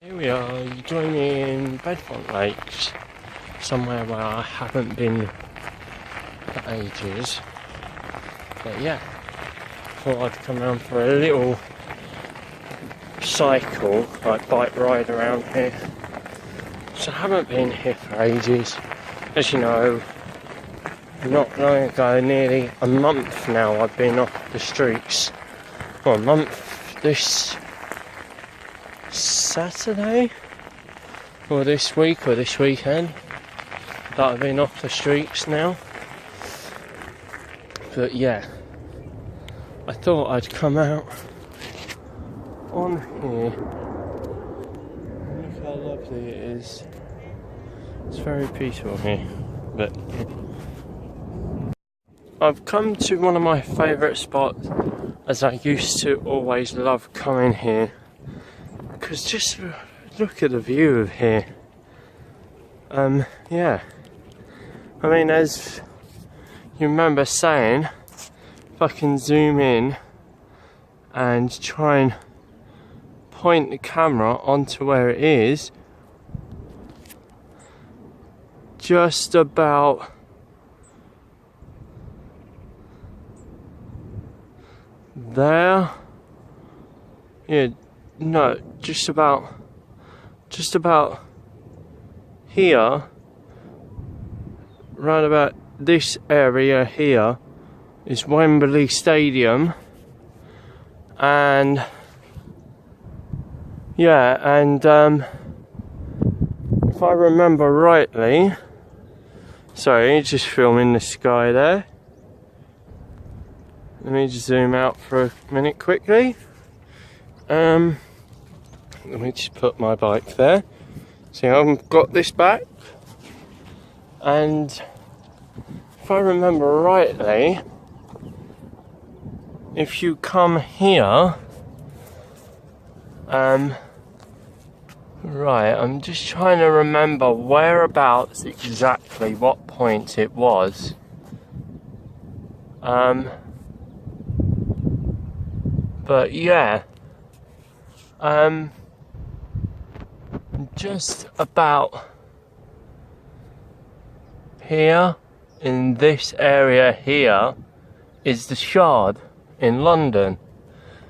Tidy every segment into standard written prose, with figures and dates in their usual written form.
Here we are, join me in Bedfont Lakes, somewhere where I haven't been for ages. But yeah, thought I'd come around for a little cycle, like bike ride around here. So I haven't been here for ages. As you know, not long ago, nearly a month now, I've been off the streets. Well, a month this Saturday, or this week, or this weekend, that I've been off the streets now. But yeah, I thought I'd come out on here. Look how lovely it is. It's very peaceful here. But I've come to one of my favourite spots, as I used to always love coming here. Because just look at the view of here. Yeah. I mean, as you remember saying, if I can zoom in and try and point the camera onto where it is, just about there. Yeah. No, just about here, right about this area here, is Wembley Stadium, and yeah, and if I remember rightly, sorry, just filming the sky there. Let me just zoom out for a minute quickly. Let me just put my bike there. See, I've got this back, and if I remember rightly, if you come here, right, I'm just trying to remember whereabouts exactly, what point it was. But yeah, just about here, in this area here, is the Shard in London.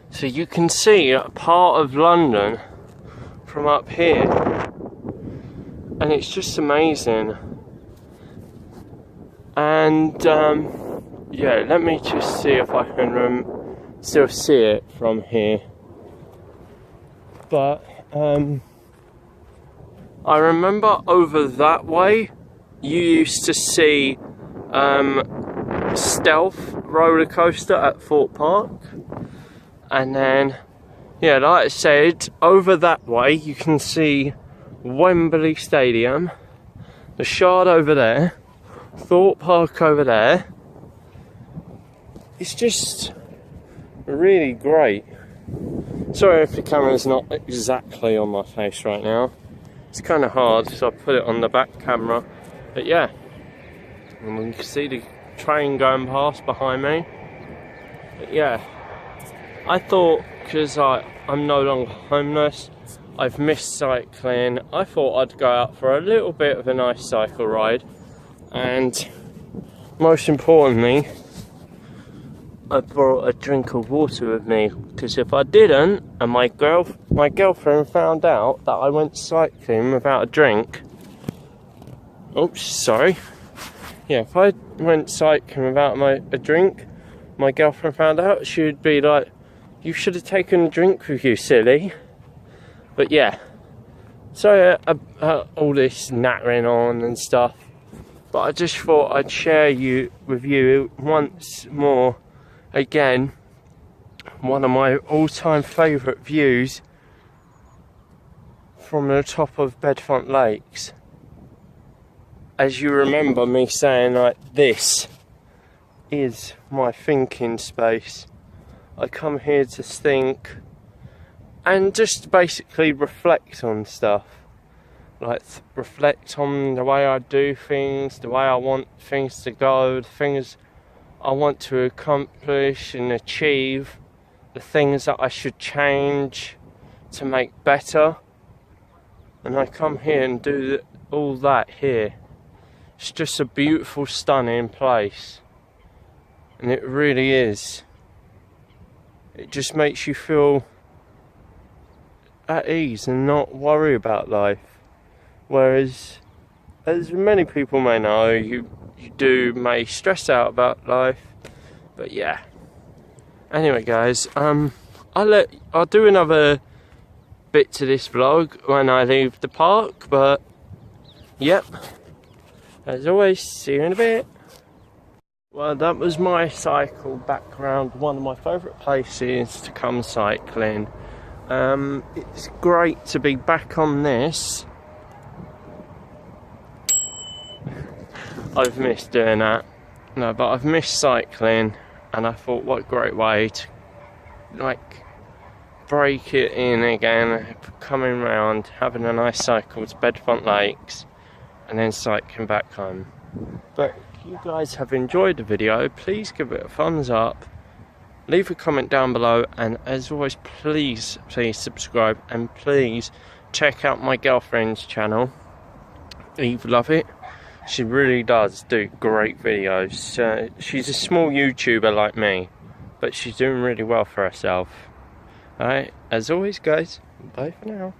So you can see a part of London from up here, and it's just amazing. And yeah, let me just see if I can still see it from here. But I remember over that way you used to see Stealth roller coaster at Thorpe Park, and then yeah, like I said, over that way you can see Wembley Stadium, the Shard over there, Thorpe Park over there. It's just really great. Sorry if the camera's not exactly on my face right now. It's kind of hard, so I put it on the back camera. But yeah, and you can see the train going past behind me. But yeah, I thought, because I'm no longer homeless, I've missed cycling, I thought I'd go out for a little bit of a nice cycle ride. And most importantly, I brought a drink of water with me, because if I didn't, and my girlfriend found out that I went cycling without a drink, oops, sorry, yeah, if I went cycling without a drink, my girlfriend found out, she would be like, you should have taken a drink with you, silly. But yeah, so all this nattering on and stuff, but I just thought I'd share with you once more. Again, one of my all-time favourite views from the top of Bedfont Lakes. As you remember me saying, like, this is my thinking space. I come here to think and just basically reflect on stuff. Like, reflect on the way I do things, the way I want things to go, the things I want to accomplish and achieve, the things that I should change to make better. and I come here and do all that here. It's just a beautiful, stunning place, and it really is. It just makes you feel at ease and not worry about life. Whereas, as many people may know, you may stress out about life. But yeah. Anyway, guys, I'll do another bit to this vlog when I leave the park. But yep, as always, see you in a bit. Well, that was my cycle back around one of my favourite places to come cycling. It's great to be back on this. I've missed doing that. No, but I've missed cycling, and I thought, what a great way to like break it in again, coming round, having a nice cycle to Bedfont Lakes, and then cycling back home. But if you guys have enjoyed the video, please give it a thumbs up, leave a comment down below, and as always, please subscribe, and please check out my girlfriend's channel, Eve Lovett. She really does do great videos. She's a small YouTuber like me, but she's doing really well for herself. Alright, as always, guys, bye for now.